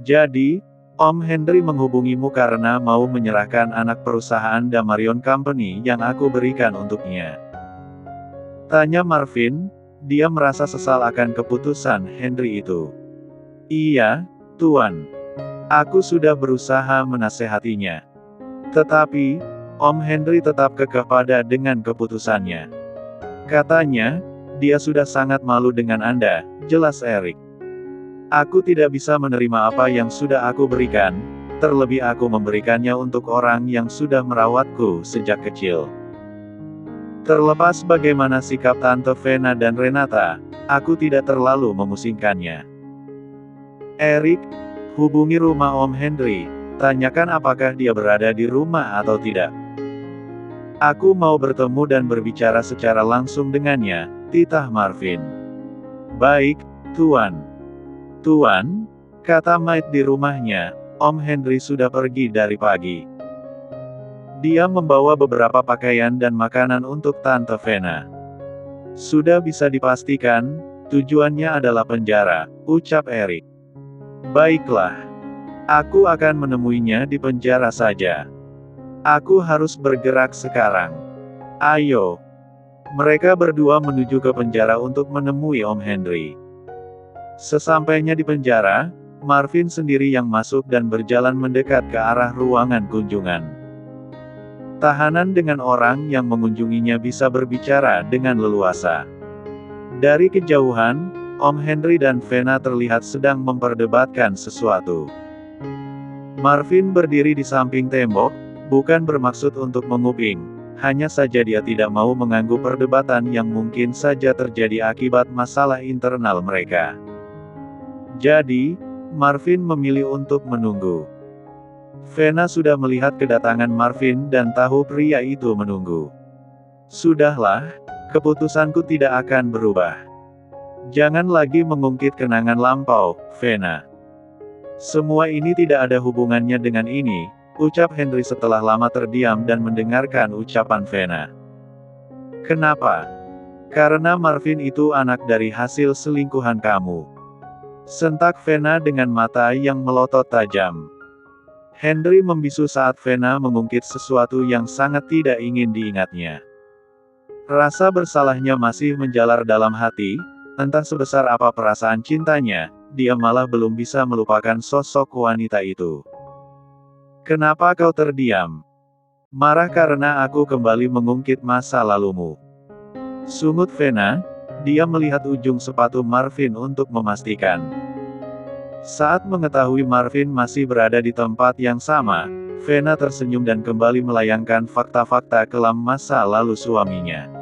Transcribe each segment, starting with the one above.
Jadi, Om Henry menghubungimu karena mau menyerahkan anak perusahaan Damarion Company yang aku berikan untuknya. Tanya Marvin, dia merasa sesal akan keputusan Henry itu. Iya, Tuan. Aku sudah berusaha menasehatinya. Tetapi, Om Henry tetap kekeh pada dengan keputusannya. Katanya, dia sudah sangat malu dengan Anda, jelas Eric. Aku tidak bisa menerima apa yang sudah aku berikan, terlebih aku memberikannya untuk orang yang sudah merawatku sejak kecil. Terlepas bagaimana sikap Tante Vena dan Renata, aku tidak terlalu memusingkannya. Eric, hubungi rumah Om Henry, tanyakan apakah dia berada di rumah atau tidak. Aku mau bertemu dan berbicara secara langsung dengannya, titah Marvin. Baik, Tuan. Tuan, kata Mike di rumahnya, Om Henry sudah pergi dari pagi. Dia membawa beberapa pakaian dan makanan untuk Tante Vena. Sudah bisa dipastikan, tujuannya adalah penjara, ucap Eric. Baiklah. Aku akan menemuinya di penjara saja. Aku harus bergerak sekarang. Ayo. Mereka berdua menuju ke penjara untuk menemui Om Henry. Sesampainya di penjara, Marvin sendiri yang masuk dan berjalan mendekat ke arah ruangan kunjungan. Tahanan dengan orang yang mengunjunginya bisa berbicara dengan leluasa. Dari kejauhan, Om Henry dan Vena terlihat sedang memperdebatkan sesuatu. Marvin berdiri di samping tembok, bukan bermaksud untuk menguping, hanya saja dia tidak mau mengganggu perdebatan yang mungkin saja terjadi akibat masalah internal mereka. Jadi, Marvin memilih untuk menunggu. Vena sudah melihat kedatangan Marvin dan tahu pria itu menunggu. Sudahlah, keputusanku tidak akan berubah. Jangan lagi mengungkit kenangan lampau, Vena. Semua ini tidak ada hubungannya dengan ini, ucap Henry setelah lama terdiam dan mendengarkan ucapan Vena. Kenapa? Karena Marvin itu anak dari hasil selingkuhan kamu. Sentak Vena dengan mata yang melotot tajam. Henry membisu saat Vena mengungkit sesuatu yang sangat tidak ingin diingatnya. Rasa bersalahnya masih menjalar dalam hati, entah sebesar apa perasaan cintanya, dia malah belum bisa melupakan sosok wanita itu. Kenapa kau terdiam? Marah karena aku kembali mengungkit masa lalumu. Sungut Vena, dia melihat ujung sepatu Marvin untuk memastikan. Saat mengetahui Marvin masih berada di tempat yang sama, Vena tersenyum dan kembali melayangkan fakta-fakta kelam masa lalu suaminya.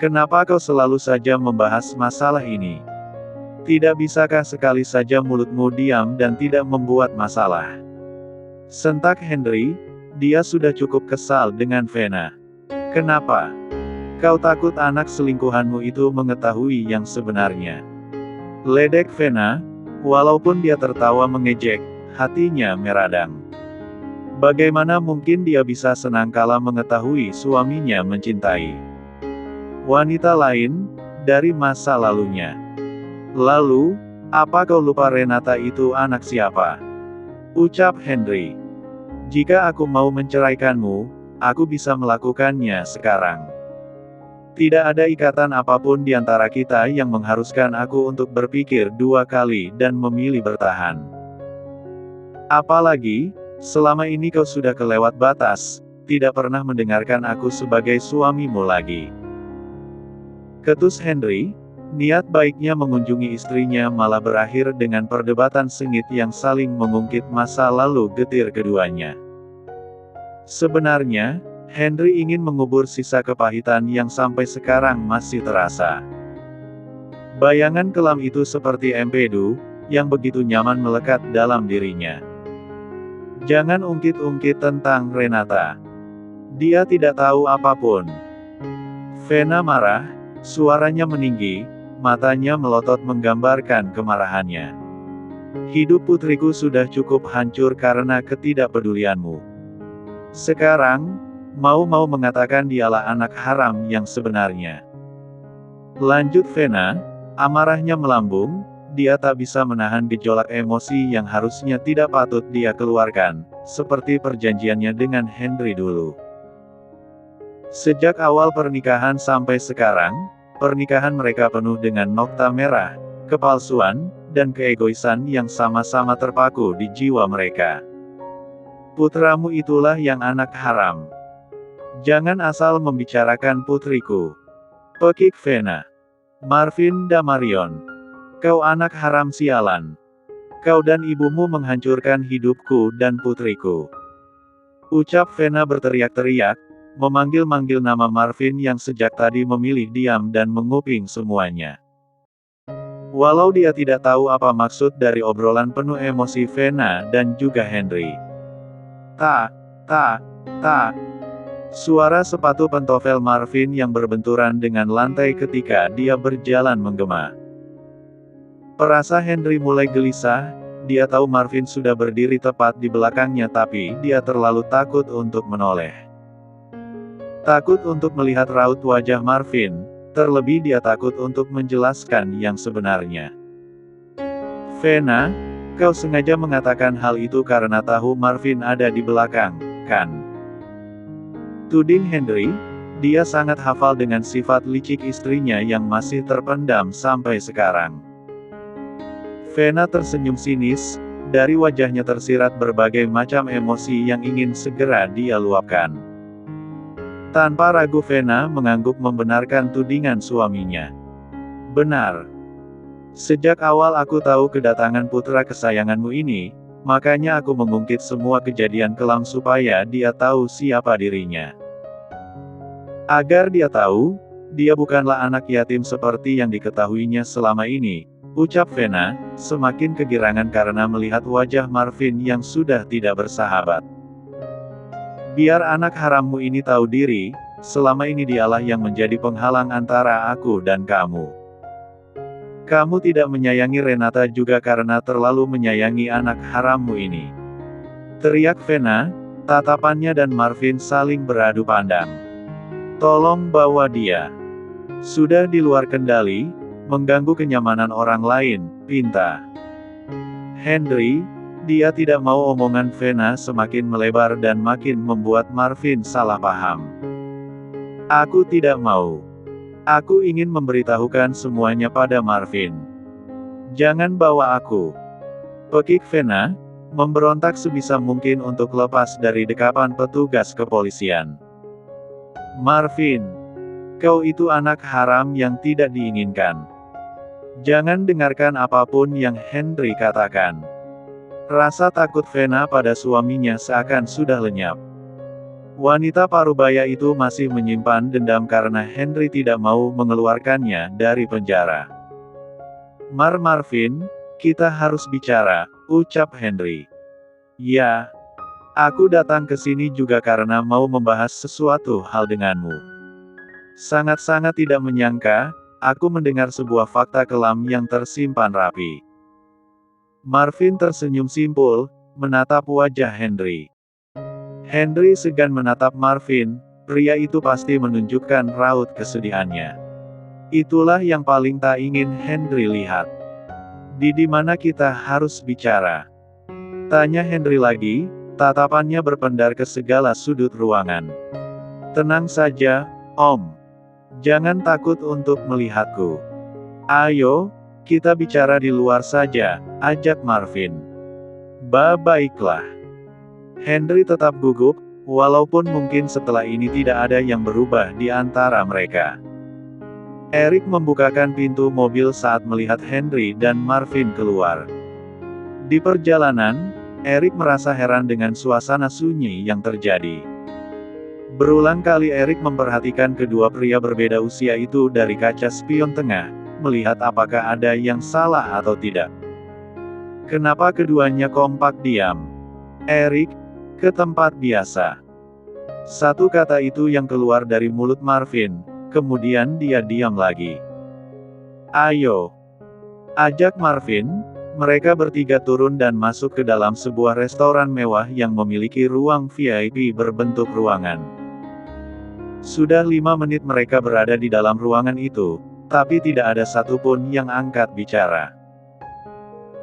Kenapa kau selalu saja membahas masalah ini? Tidak bisakah sekali saja mulutmu diam dan tidak membuat masalah? Sentak Henry, dia sudah cukup kesal dengan Vena. Kenapa? Kau takut anak selingkuhanmu itu mengetahui yang sebenarnya? Ledek Vena, walaupun dia tertawa mengejek, hatinya meradang. Bagaimana mungkin dia bisa senang kala mengetahui suaminya mencintai wanita lain, dari masa lalunya. Lalu, apa kau lupa Renata itu anak siapa? Ucap Henry. Jika aku mau menceraikanmu, aku bisa melakukannya sekarang. Tidak ada ikatan apapun di antara kita yang mengharuskan aku untuk berpikir dua kali dan memilih bertahan. Apalagi, selama ini kau sudah kelewat batas, tidak pernah mendengarkan aku sebagai suamimu lagi. Ketus Henry, niat baiknya mengunjungi istrinya malah berakhir dengan perdebatan sengit yang saling mengungkit masa lalu getir keduanya. Sebenarnya, Henry ingin mengubur sisa kepahitan yang sampai sekarang masih terasa. Bayangan kelam itu seperti empedu, yang begitu nyaman melekat dalam dirinya. Jangan ungkit-ungkit tentang Renata. Dia tidak tahu apapun. Vena marah, suaranya meninggi, matanya melotot menggambarkan kemarahannya. Hidup putriku sudah cukup hancur karena ketidakpedulianmu. Sekarang, mau mengatakan dialah anak haram yang sebenarnya. Lanjut Vena, amarahnya melambung, dia tak bisa menahan gejolak emosi yang harusnya tidak patut dia keluarkan, seperti perjanjiannya dengan Henry dulu. Sejak awal pernikahan sampai sekarang, pernikahan mereka penuh dengan nokta merah, kepalsuan, dan keegoisan yang sama-sama terpaku di jiwa mereka. Putramu itulah yang anak haram. Jangan asal membicarakan putriku. Pekik Vena. Marvin Damarion. Kau anak haram sialan. Kau dan ibumu menghancurkan hidupku dan putriku. Ucap Vena berteriak-teriak, memanggil-manggil nama Marvin yang sejak tadi memilih diam dan menguping semuanya. Walau dia tidak tahu apa maksud dari obrolan penuh emosi Vena dan juga Henry. Tak. Suara sepatu pantofel Marvin yang berbenturan dengan lantai ketika dia berjalan menggema. Perasa Henry mulai gelisah, dia tahu Marvin sudah berdiri tepat di belakangnya tapi dia terlalu takut untuk menoleh. Takut untuk melihat raut wajah Marvin, terlebih dia takut untuk menjelaskan yang sebenarnya. Vena, kau sengaja mengatakan hal itu karena tahu Marvin ada di belakang, kan? Tuding Henry, dia sangat hafal dengan sifat licik istrinya yang masih terpendam sampai sekarang. Vena tersenyum sinis, dari wajahnya tersirat berbagai macam emosi yang ingin segera dia luapkan. Tanpa ragu Vena mengangguk membenarkan tudingan suaminya. Benar. Sejak awal aku tahu kedatangan putra kesayanganmu ini, makanya aku mengungkit semua kejadian kelam supaya dia tahu siapa dirinya. Agar dia tahu, dia bukanlah anak yatim seperti yang diketahuinya selama ini, ucap Vena, semakin kegirangan karena melihat wajah Marvin yang sudah tidak bersahabat. Biar anak harammu ini tahu diri, selama ini dialah yang menjadi penghalang antara aku dan kamu. Kamu tidak menyayangi Renata juga karena terlalu menyayangi anak harammu ini. Teriak Vena, tatapannya dan Marvin saling beradu pandang. Tolong bawa dia. Sudah di luar kendali, mengganggu kenyamanan orang lain, pinta. Henry, dia tidak mau omongan Vena semakin melebar dan makin membuat Marvin salah paham. Aku tidak mau. Aku ingin memberitahukan semuanya pada Marvin. Jangan bawa aku. Pekik Vena, memberontak sebisa mungkin untuk lepas dari dekapan petugas kepolisian. Marvin, kau itu anak haram yang tidak diinginkan. Jangan dengarkan apapun yang Henry katakan. Rasa takut Vena pada suaminya seakan sudah lenyap. Wanita parubaya itu masih menyimpan dendam karena Henry tidak mau mengeluarkannya dari penjara. Marvin, kita harus bicara, ucap Henry. Ya, aku datang ke sini juga karena mau membahas sesuatu hal denganmu. Sangat-sangat tidak menyangka, aku mendengar sebuah fakta kelam yang tersimpan rapi. Marvin tersenyum simpul, menatap wajah Henry. Henry segan menatap Marvin, pria itu pasti menunjukkan raut kesedihannya. Itulah yang paling tak ingin Henry lihat. Di mana kita harus bicara? Tanya Henry lagi, tatapannya berpendar ke segala sudut ruangan. Tenang saja, Om. Jangan takut untuk melihatku. Ayo, kita bicara di luar saja, ajak Marvin. Baiklah. Henry tetap gugup, walaupun mungkin setelah ini tidak ada yang berubah di antara mereka. Eric membukakan pintu mobil saat melihat Henry dan Marvin keluar. Di perjalanan, Eric merasa heran dengan suasana sunyi yang terjadi. Berulang kali Eric memperhatikan kedua pria berbeda usia itu dari kaca spion tengah, melihat apakah ada yang salah atau tidak. Kenapa keduanya kompak diam? Eric, ke tempat biasa. Satu kata itu yang keluar dari mulut Marvin, kemudian dia diam lagi. Ayo. Ajak Marvin, mereka bertiga turun dan masuk ke dalam sebuah restoran mewah yang memiliki ruang VIP berbentuk ruangan. Sudah 5 menit mereka berada di dalam ruangan itu, tapi tidak ada satupun yang angkat bicara.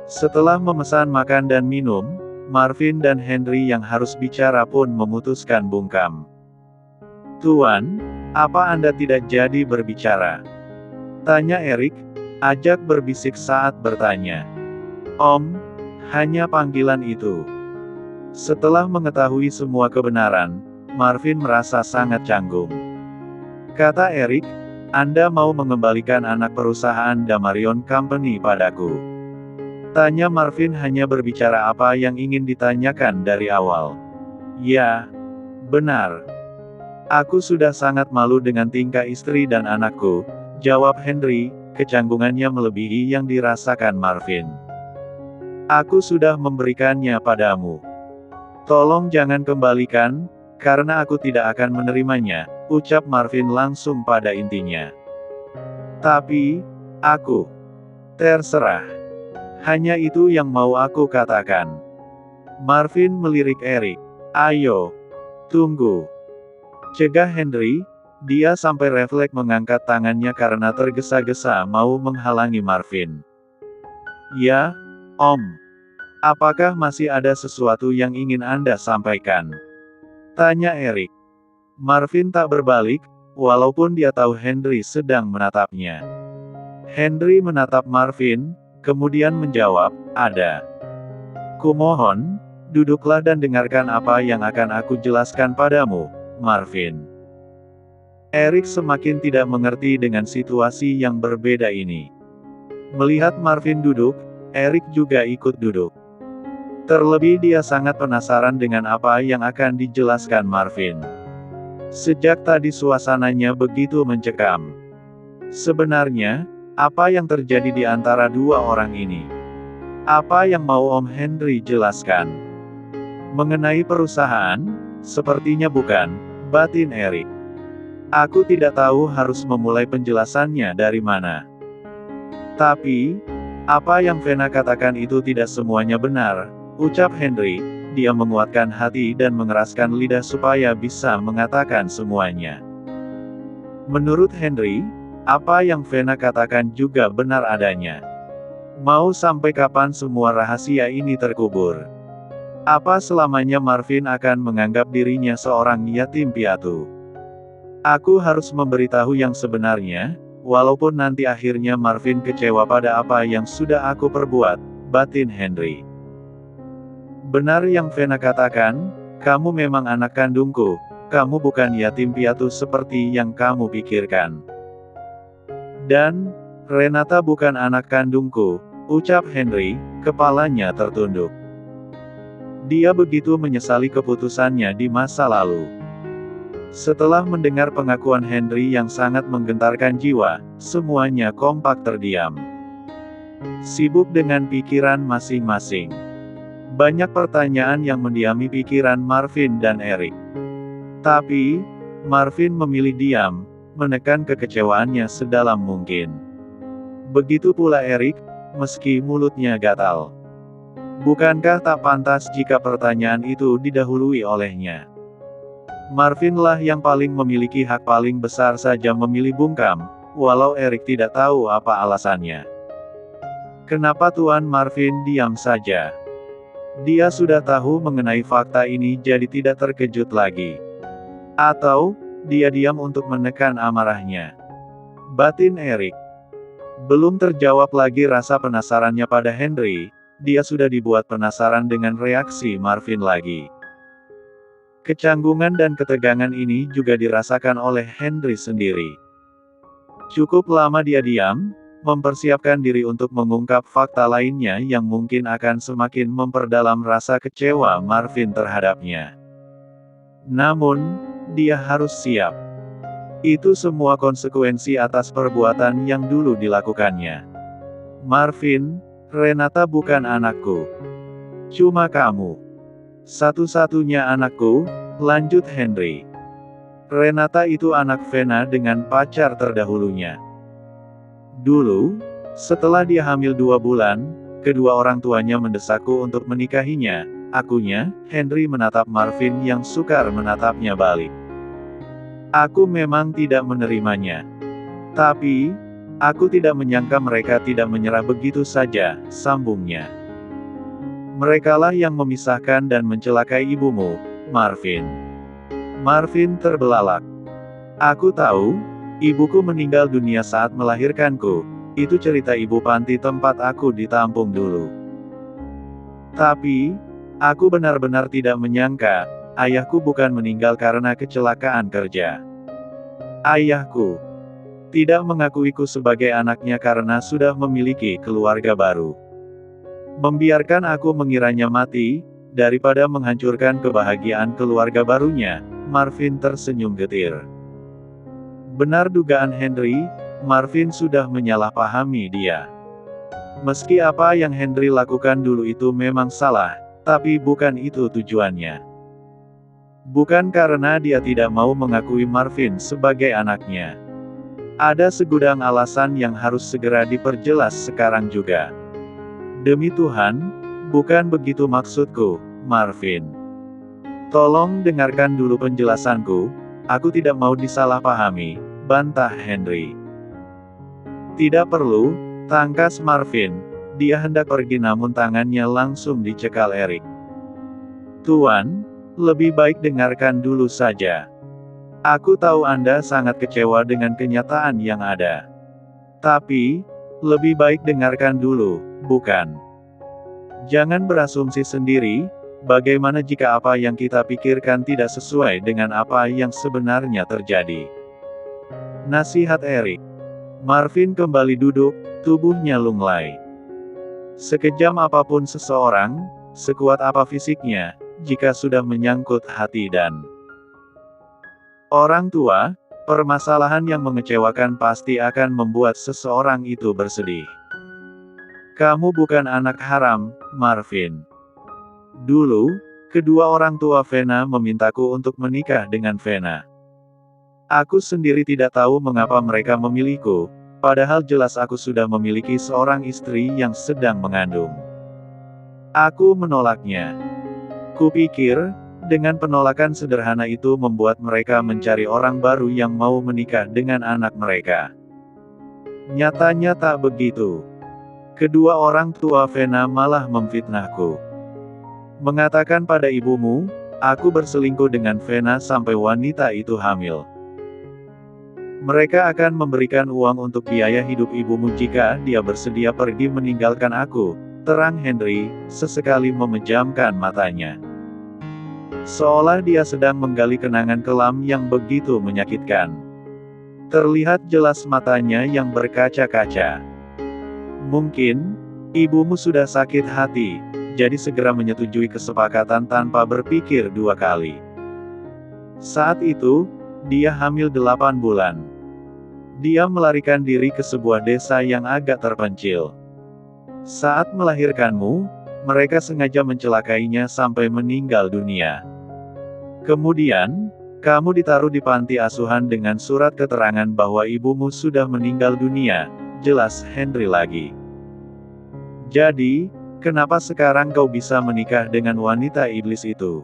Setelah memesan makan dan minum, Marvin dan Henry yang harus bicara pun memutuskan bungkam. "Tuan, apa Anda tidak jadi berbicara?" tanya Eric, ajak berbisik saat bertanya. "Om, hanya panggilan itu." Setelah mengetahui semua kebenaran, Marvin merasa sangat canggung. Kata Eric, "Anda mau mengembalikan anak perusahaan Damarion Company padaku?" Tanya Marvin hanya berbicara apa yang ingin ditanyakan dari awal. "Ya, benar. Aku sudah sangat malu dengan tingkah istri dan anakku," jawab Henry, kecanggungannya melebihi yang dirasakan Marvin. "Aku sudah memberikannya padamu. Tolong jangan kembalikan, karena aku tidak akan menerimanya," ucap Marvin langsung pada intinya. "Tapi, aku terserah. Hanya itu yang mau aku katakan." Marvin melirik Eric. "Ayo, tunggu," cegah Henry. Dia sampai refleks mengangkat tangannya karena tergesa-gesa mau menghalangi Marvin. "Ya, Om. Apakah masih ada sesuatu yang ingin Anda sampaikan?" tanya Eric. Marvin tak berbalik, walaupun dia tahu Henry sedang menatapnya. Henry menatap Marvin, kemudian menjawab, "Ada. Kumohon, duduklah dan dengarkan apa yang akan aku jelaskan padamu, Marvin." Eric semakin tidak mengerti dengan situasi yang berbeda ini. Melihat Marvin duduk, Eric juga ikut duduk. Terlebih dia sangat penasaran dengan apa yang akan dijelaskan Marvin. Sejak tadi suasananya begitu mencekam. Sebenarnya, apa yang terjadi di antara dua orang ini? Apa yang mau Om Henry jelaskan? Mengenai perusahaan? Sepertinya bukan, batin Eric. "Aku tidak tahu harus memulai penjelasannya dari mana. Tapi, apa yang Vena katakan itu tidak semuanya benar," ucap Henry. Dia menguatkan hati dan mengeraskan lidah supaya bisa mengatakan semuanya. Menurut Henry, apa yang Vena katakan juga benar adanya. Mau sampai kapan semua rahasia ini terkubur? Apa selamanya Marvin akan menganggap dirinya seorang yatim piatu? "Aku harus memberitahu yang sebenarnya, walaupun nanti akhirnya Marvin kecewa pada apa yang sudah aku perbuat," batin Henry. "Benar yang Vena katakan, kamu memang anak kandungku, kamu bukan yatim piatu seperti yang kamu pikirkan. Dan, Renata bukan anak kandungku," ucap Henry, kepalanya tertunduk. Dia begitu menyesali keputusannya di masa lalu. Setelah mendengar pengakuan Henry yang sangat menggentarkan jiwa, semuanya kompak terdiam. Sibuk dengan pikiran masing-masing. Banyak pertanyaan yang mendiami pikiran Marvin dan Eric. Tapi, Marvin memilih diam, menekan kekecewaannya sedalam mungkin. Begitu pula Eric, meski mulutnya gatal. Bukankah tak pantas jika pertanyaan itu didahului olehnya? Marvinlah yang paling memiliki hak paling besar saja memilih bungkam, walau Eric tidak tahu apa alasannya. Kenapa Tuan Marvin diam saja? Dia sudah tahu mengenai fakta ini jadi tidak terkejut lagi. Atau, dia diam untuk menekan amarahnya? Batin Eric. Belum terjawab lagi rasa penasarannya pada Henry, dia sudah dibuat penasaran dengan reaksi Marvin lagi. Kecanggungan dan ketegangan ini juga dirasakan oleh Henry sendiri. Cukup lama dia diam, mempersiapkan diri untuk mengungkap fakta lainnya yang mungkin akan semakin memperdalam rasa kecewa Marvin terhadapnya. Namun, dia harus siap. Itu semua konsekuensi atas perbuatan yang dulu dilakukannya. "Marvin, Renata bukan anakku. Cuma kamu. Satu-satunya anakku," lanjut Henry. "Renata itu anak Vena dengan pacar terdahulunya. Dulu, setelah dia hamil 2 bulan, kedua orang tuanya mendesakku untuk menikahinya." Akunya, Henry menatap Marvin yang sukar menatapnya balik. "Aku memang tidak menerimanya. Tapi, Aku tidak menyangka mereka tidak menyerah begitu saja, sambungnya. Merekalah yang memisahkan dan mencelakai ibumu, Marvin. Marvin terbelalak. Aku tahu, ibuku meninggal dunia saat melahirkanku, itu cerita ibu panti tempat aku ditampung dulu. Tapi, aku benar-benar tidak menyangka, ayahku bukan meninggal karena kecelakaan kerja. Ayahku tidak mengakuiku sebagai anaknya karena sudah memiliki keluarga baru. Membiarkan aku mengiranya mati, daripada menghancurkan kebahagiaan keluarga barunya, Marvin tersenyum getir. Benar dugaan Henry, Marvin sudah menyalahpahami dia. Meski apa yang Henry lakukan dulu itu memang salah, tapi bukan itu tujuannya. Bukan karena dia tidak mau mengakui Marvin sebagai anaknya. Ada segudang alasan yang harus segera diperjelas sekarang juga. Demi Tuhan, bukan begitu maksudku, Marvin. Tolong dengarkan dulu penjelasanku, aku tidak mau disalahpahami, bantah Henry. Tidak perlu, tangkas Marvin, dia hendak pergi namun tangannya langsung dicekal Eric. Tuan, lebih baik dengarkan dulu saja. Aku tahu Anda sangat kecewa dengan kenyataan yang ada. Tapi, lebih baik dengarkan dulu, bukan? Jangan berasumsi sendiri, bagaimana jika apa yang kita pikirkan tidak sesuai dengan apa yang sebenarnya terjadi. Nasihat Eric. Marvin kembali duduk, tubuhnya lunglai. Sekejam apapun seseorang, sekuat apa fisiknya, jika sudah menyangkut hati dan orang tua, permasalahan yang mengecewakan pasti akan membuat seseorang itu bersedih. Kamu bukan anak haram, Marvin. Dulu, kedua orang tua Vena memintaku untuk menikah dengan Vena. Aku sendiri tidak tahu mengapa mereka memilihku, padahal jelas aku sudah memiliki seorang istri yang sedang mengandung. Aku menolaknya. Kupikir, dengan penolakan sederhana itu membuat mereka mencari orang baru yang mau menikah dengan anak mereka. Nyatanya tak begitu. Kedua orang tua Vena malah memfitnahku. Mengatakan pada ibumu, aku berselingkuh dengan Vena sampai wanita itu hamil. Mereka akan memberikan uang untuk biaya hidup ibumu jika dia bersedia pergi meninggalkan aku, terang Henry, sesekali memejamkan matanya. Seolah dia sedang menggali kenangan kelam yang begitu menyakitkan. Terlihat jelas matanya yang berkaca-kaca. Mungkin, ibumu sudah sakit hati, jadi segera menyetujui kesepakatan tanpa berpikir dua kali. Saat itu, dia hamil 8 bulan. Dia melarikan diri ke sebuah desa yang agak terpencil. Saat melahirkanmu, mereka sengaja mencelakainya sampai meninggal dunia. Kemudian, kamu ditaruh di panti asuhan dengan surat keterangan bahwa ibumu sudah meninggal dunia, jelas Henry lagi. Jadi, kenapa sekarang kau bisa menikah dengan wanita iblis itu?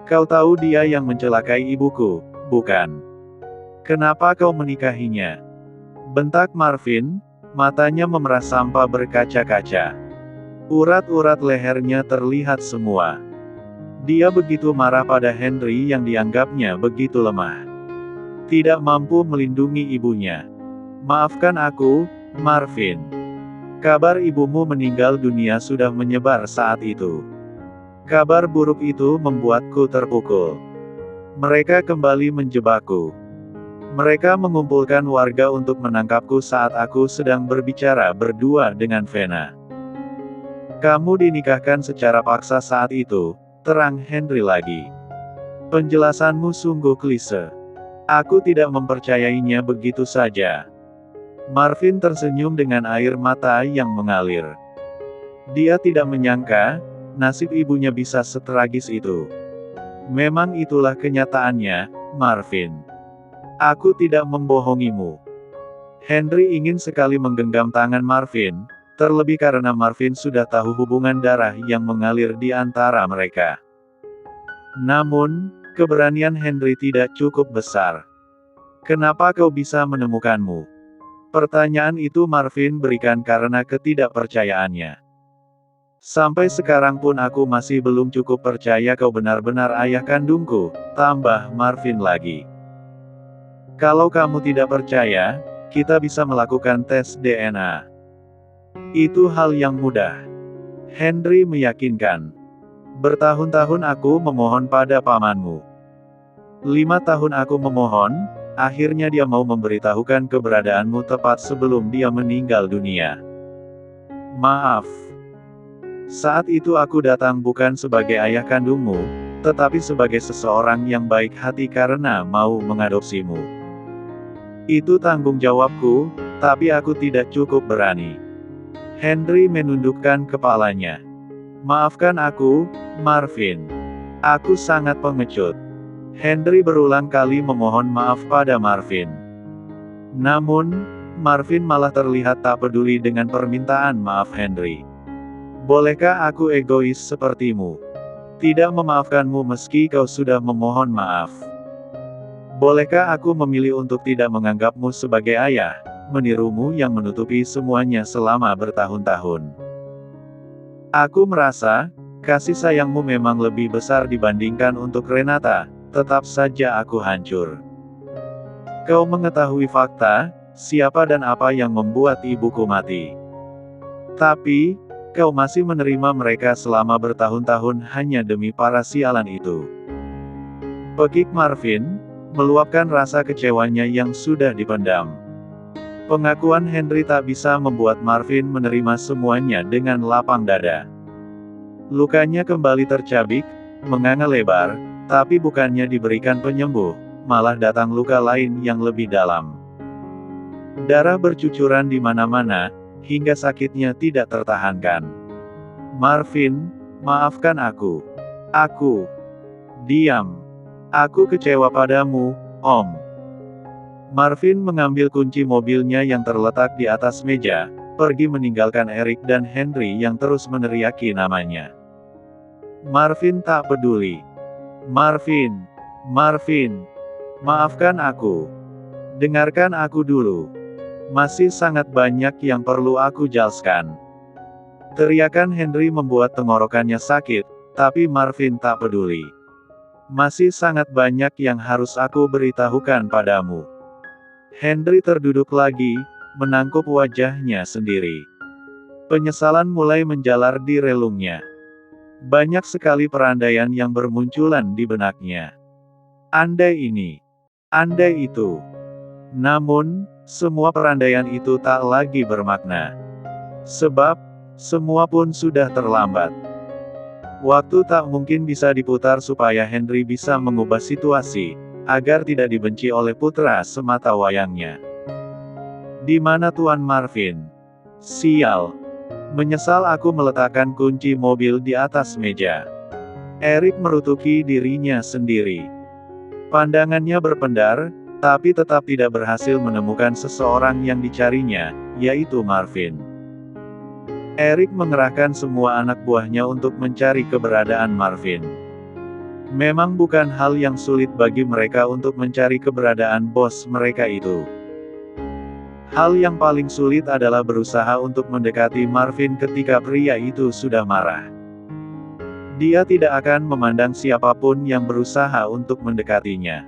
Kau tahu dia yang mencelakai ibuku, bukan? Kenapa kau menikahinya? Bentak Marvin, matanya memerah sampah berkaca-kaca. Urat-urat lehernya terlihat semua. Dia begitu marah pada Henry yang dianggapnya begitu lemah. Tidak mampu melindungi ibunya. Maafkan aku, Marvin. Kabar ibumu meninggal dunia sudah menyebar saat itu. Kabar buruk itu membuatku terpukul. Mereka kembali menjebakku. Mereka mengumpulkan warga untuk menangkapku saat aku sedang berbicara berdua dengan Vena. Kamu dinikahkan secara paksa saat itu, terang Henry lagi. Penjelasanmu sungguh klise. Aku tidak mempercayainya begitu saja. Marvin tersenyum dengan air mata yang mengalir. Dia tidak menyangka, nasib ibunya bisa setragis itu. Memang itulah kenyataannya, Marvin. Aku tidak membohongimu. Henry ingin sekali menggenggam tangan Marvin, terlebih karena Marvin sudah tahu hubungan darah yang mengalir di antara mereka. Namun, keberanian Henry tidak cukup besar. Kenapa kau bisa menemukanmu? Pertanyaan itu Marvin berikan karena ketidakpercayaannya. Sampai sekarang pun aku masih belum cukup percaya kau benar-benar ayah kandungku, tambah Marvin lagi. Kalau kamu tidak percaya, kita bisa melakukan tes DNA. Itu hal yang mudah. Henry meyakinkan. Bertahun-tahun aku memohon pada pamanmu. 5 tahun aku memohon, akhirnya dia mau memberitahukan keberadaanmu tepat sebelum dia meninggal dunia. Maaf. Saat itu aku datang bukan sebagai ayah kandungmu, tetapi sebagai seseorang yang baik hati karena mau mengadopsimu. Itu tanggung jawabku, tapi aku tidak cukup berani. Henry menundukkan kepalanya. Maafkan aku, Marvin. Aku sangat pengecut. Henry berulang kali memohon maaf pada Marvin. Namun, Marvin malah terlihat tak peduli dengan permintaan maaf Henry. Bolehkah aku egois sepertimu? Tidak memaafkanmu meski kau sudah memohon maaf. Bolehkah aku memilih untuk tidak menganggapmu sebagai ayah, menirumu yang menutupi semuanya selama bertahun-tahun? Aku merasa, kasih sayangmu memang lebih besar dibandingkan untuk Renata, tetap saja aku hancur. Kau mengetahui fakta, siapa dan apa yang membuat ibuku mati. Tapi, kau masih menerima mereka selama bertahun-tahun hanya demi para sialan itu. Pekik Marvin, meluapkan rasa kecewanya yang sudah dipendam. Pengakuan Henry tak bisa membuat Marvin menerima semuanya dengan lapang dada. Lukanya kembali tercabik, menganga lebar, tapi bukannya diberikan penyembuh, malah datang luka lain yang lebih dalam. Darah bercucuran di mana-mana, hingga sakitnya tidak tertahankan. Marvin, maafkan aku. Aku. Diam. Aku kecewa padamu, Om. Marvin mengambil kunci mobilnya yang terletak di atas meja, pergi meninggalkan Eric dan Henry yang terus meneriaki namanya. Marvin tak peduli. Marvin. Marvin. Maafkan aku. Dengarkan aku dulu. Masih sangat banyak yang perlu aku jelaskan. Teriakan Henry membuat tenggorokannya sakit, tapi Marvin tak peduli. Masih sangat banyak yang harus aku beritahukan padamu. Henry terduduk lagi, menangkup wajahnya sendiri. Penyesalan mulai menjalar di relungnya. Banyak sekali perandaian yang bermunculan di benaknya. Andai ini. Andai itu. Namun, semua perandaian itu tak lagi bermakna. Sebab, semua pun sudah terlambat. Waktu tak mungkin bisa diputar supaya Henry bisa mengubah situasi, agar tidak dibenci oleh putra semata wayangnya. Di mana Tuan Marvin? Sial. Menyesal aku meletakkan kunci mobil di atas meja. Eric merutuki dirinya sendiri. Pandangannya berpendar, tapi tetap tidak berhasil menemukan seseorang yang dicarinya, yaitu Marvin. Eric mengerahkan semua anak buahnya untuk mencari keberadaan Marvin. Memang bukan hal yang sulit bagi mereka untuk mencari keberadaan bos mereka itu. Hal yang paling sulit adalah berusaha untuk mendekati Marvin ketika pria itu sudah marah. Dia tidak akan memandang siapapun yang berusaha untuk mendekatinya.